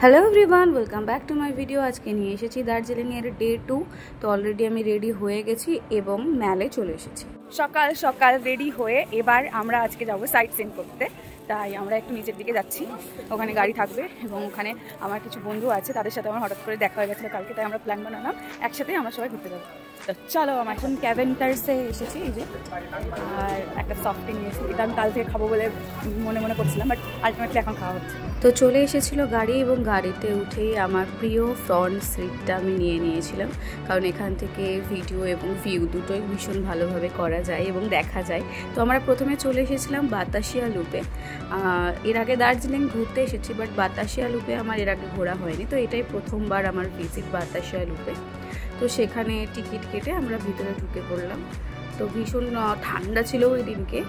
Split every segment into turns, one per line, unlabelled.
Hello everyone welcome back to my video. आज के নিয়ে এসেছি দার্জিলিং এর ডে 2। তো অলরেডি আমি রেডি হয়ে গেছি এবং মেলে চলে এসেছি। সকাল সকাল রেডি হয়ে এবার আমরা আজকে যাব সাইট সিন করতে। তাই আমরা একটু নিচের দিকে যাচ্ছি, ওখানে গাড়ি থাকবে এবং ওখানে আমার কিছু বন্ধু আছে, তাদের সাথে আমার হঠাৎ করে দেখা হয়ে গেছিলো কালকে, তাই আমরা প্ল্যান বানালাম একসাথে আমরা সবাই ঘুরতে যাবো। তো চলো, আমরা এখন ক্যাভেন্টার্সে এসেছি এই যে, আর একটা সফট নিয়েছি, এটা আমি কাল থেকে খাবো বলে মনে মনে করছিলাম, বাট আলটিমেটলি এখন খাওয়া হচ্ছে। তো চলে এসেছিলো গাড়ি এবং গাড়িতে উঠেই আমার প্রিয় ফ্রন্ট সিটটা আমি নিয়ে নিয়েছিলাম, কারণ এখান থেকে ভিডিও এবং ভিউ দুটোই ভীষণ ভালোভাবে করা যায় এবং দেখা যায়। তো আমরা প্রথমে চলে এসেছিলাম বাতাসিয়া লুপে। এর আগে দার্জিলিং ঘুরতে এসেছি, বাট বাতাসিয়া লুপে আমার এর আগে ঘোরা হয়নি, তো এটাই প্রথমবার আমার ভিজিট বাতাসিয়া লুপে। তো সেখানে টিকিট কেটে আমরা ভিতরে ঢুকে পড়লাম। তো ভীষণ ঠান্ডা ছিল ওই দিনকে,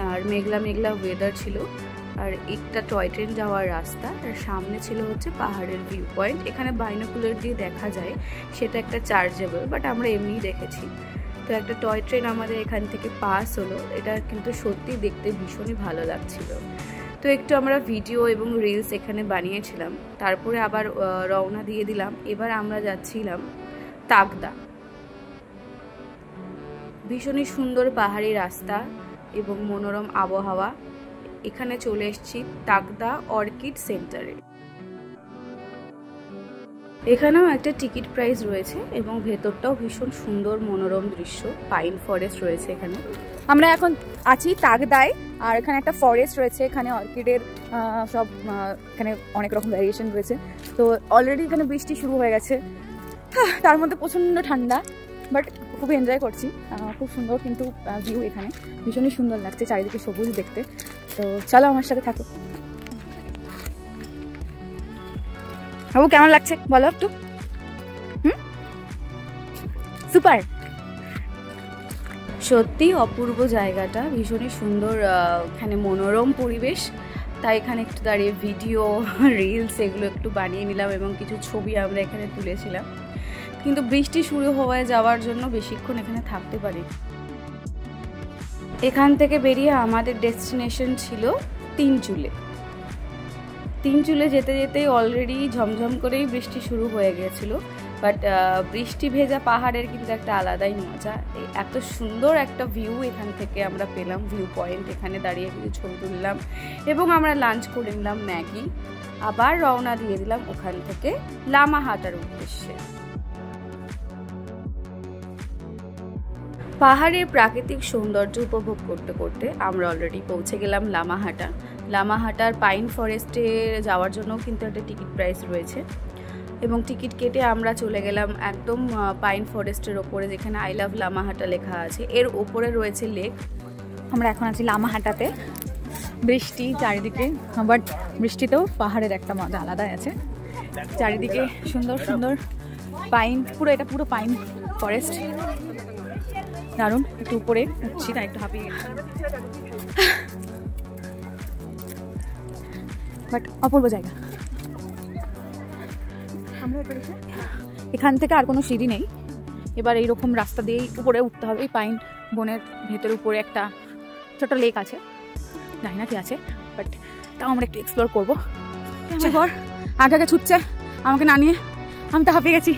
আর মেঘলা মেঘলা ওয়েদার ছিল, আর একটা টয় ট্রেন যাওয়ার রাস্তা, আর সামনে ছিল হচ্ছে পাহাড়ের ভিউ পয়েন্ট। এখানে বাইনোকুলার দিয়ে দেখা যায়, সেটা একটা চার্জেবল, বাট আমরা এমনিই দেখেছি। তো একটা টয় ট্রেন আমাদের এখান থেকে পাস হলো, এটা কিন্তু সত্যি দেখতে ভীষণই ভালো লাগছিল। তো একটু আমরা ভিডিও এবং রিলস এখানে বানিয়েছিলাম, তারপরে আবার রওনা দিয়ে দিলাম। এবার আমরা যাচ্ছিলাম তাগদা। ভীষণই সুন্দর পাহাড়ি রাস্তা এবং মনোরম আবহাওয়া। এখানে চলে এসেছি তাগদা অর্কিড সেন্টারে। এখানেও একটা টিকিট প্রাইস রয়েছে এবং ভেতরটাও ভীষণ সুন্দর মনোরম দৃশ্য, পাইন ফরেস্ট রয়েছে এখানে।
আমরা এখন আছি তাগদায়, আর এখানে একটা ফরেস্ট রয়েছে, এখানে অর্কিডের সব এখানে অনেক রকম ভ্যারিয়েশন রয়েছে। তো অলরেডি এখানে বৃষ্টি শুরু হয়ে গেছে, তার মধ্যে প্রচণ্ড ঠান্ডা, বাট খুব এনজয় করছি। খুব সুন্দর কিন্তু ভিউ, এখানে ভীষণই সুন্দর লাগছে, চারিদিকে সবুজ দেখতে। তো চলো আমার সাথে থাকো। বাবু কেমন লাগছে বলো একটু? সুপার,
সত্যি অপূর্ব জায়গাটা, ভীষণই সুন্দর, এখানে মনোরম পরিবেশ। তাই এখানে একটু দাঁড়িয়ে ভিডিও রিলস এগুলো একটু বানিয়ে নিলাম এবং কিছু ছবি আমরা এখানে তুলেছিলাম। কিন্তু বৃষ্টি শুরু হয়ে যাওয়ার জন্য বেশিক্ষণ এখানে থাকতে পারি। এখান থেকে বেরিয়ে আমাদের ডেস্টিনেশন ছিল তিনচুলে। তিনচুলে যেতে যেতেই অলরেডি ঝমঝম করেই বৃষ্টি শুরু হয়ে গিয়েছিলো, বাট বৃষ্টি ভেজা পাহাড়ের কিন্তু একটা আলাদাই মজা। এত সুন্দর একটা ভিউ এখান থেকে আমরা পেলাম, ভিউ পয়েন্ট। এখানে দাঁড়িয়ে কিছু ছবি তুললাম এবং আমরা লাঞ্চ করে নিলাম ম্যাগি। আবার রওনা দিয়ে দিলাম ওখান থেকে লামাহাটার উদ্দেশ্যে। পাহাড়ের প্রাকৃতিক সৌন্দর্য উপভোগ করতে করতে আমরা অলরেডি পৌঁছে গেলাম লামাহাটা। লামাহাটার পাইন ফরেস্টে যাওয়ার জন্য কিন্তু একটা টিকিট প্রাইস রয়েছে এবং টিকিট কেটে আমরা চলে গেলাম একদম পাইন ফরেস্টের ওপরে, যেখানে আই লাভ লামাহাটা লেখা আছে। এর ওপরে রয়েছে লেক।
আমরা এখন আছি লামাহাটাতে। বৃষ্টি চারিদিকে, বাট বৃষ্টিতেও পাহাড়ের একটা মজা আলাদাই আছে। চারিদিকে সুন্দর সুন্দর পাইন, পুরো এটা পুরো পাইন ফরেস্ট, দারুণ। একটু উপরে উঠছি, তাই একটু হাঁপিয়ে গেছি, বাট অপূর্ব জায়গা। এখান থেকে আর কোনো সিঁড়ি নেই, এবার এইরকম রাস্তা দিয়েই উপরে উঠতে হবে। এই পাইন বনের ভেতরে উপরে একটা ছোট লেক আছে, জানি না কি আছে, বাট তাও আমরা একটু এক্সপ্লোর করবো। পর আগে আগে ছুটছে আমাকে না নিয়ে, আমি তো হাঁপিয়ে গেছি।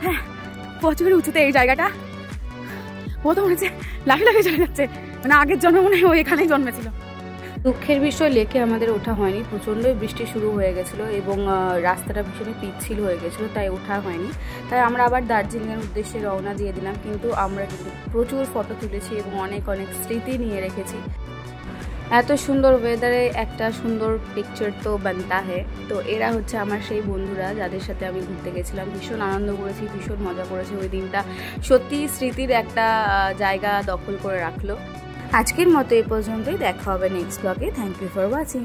হ্যাঁ, প্রচুর উঁচুতে এই জায়গাটা, ও তো মনে হচ্ছে লাফে লাফে চলে যাচ্ছে, মানে আগের জন্ম মনে হয় ও এখানেই জন্মেছিল।
দুঃখের বিষয়, লেকে আমাদের ওঠা হয়নি, প্রচণ্ডই বৃষ্টি শুরু হয়ে গেছিলো এবং রাস্তাটা ভীষণই পিচ্ছিল হয়ে গেছিলো, তাই ওঠা হয়নি। তাই আমরা আবার দার্জিলিংয়ের উদ্দেশ্যে রওনা দিয়ে দিলাম। কিন্তু আমরা কিন্তু প্রচুর ফটো তুলেছি এবং অনেক অনেক স্মৃতি নিয়ে রেখেছি। এত সুন্দর ওয়েদারে একটা সুন্দর পিকচার তো বানতা হে। তো এরা হচ্ছে আমার সেই বন্ধুরা যাদের সাথে আমি ঘুরতে গেছিলাম। ভীষণ আনন্দ করেছি, ভীষণ মজা করেছি। ওই দিনটা সত্যি স্মৃতির একটা জায়গা দখল করে রাখলো। আজকের মতো এই পর্যন্তই, দেখা হবে নেক্সট ব্লগে। Thank you for watching.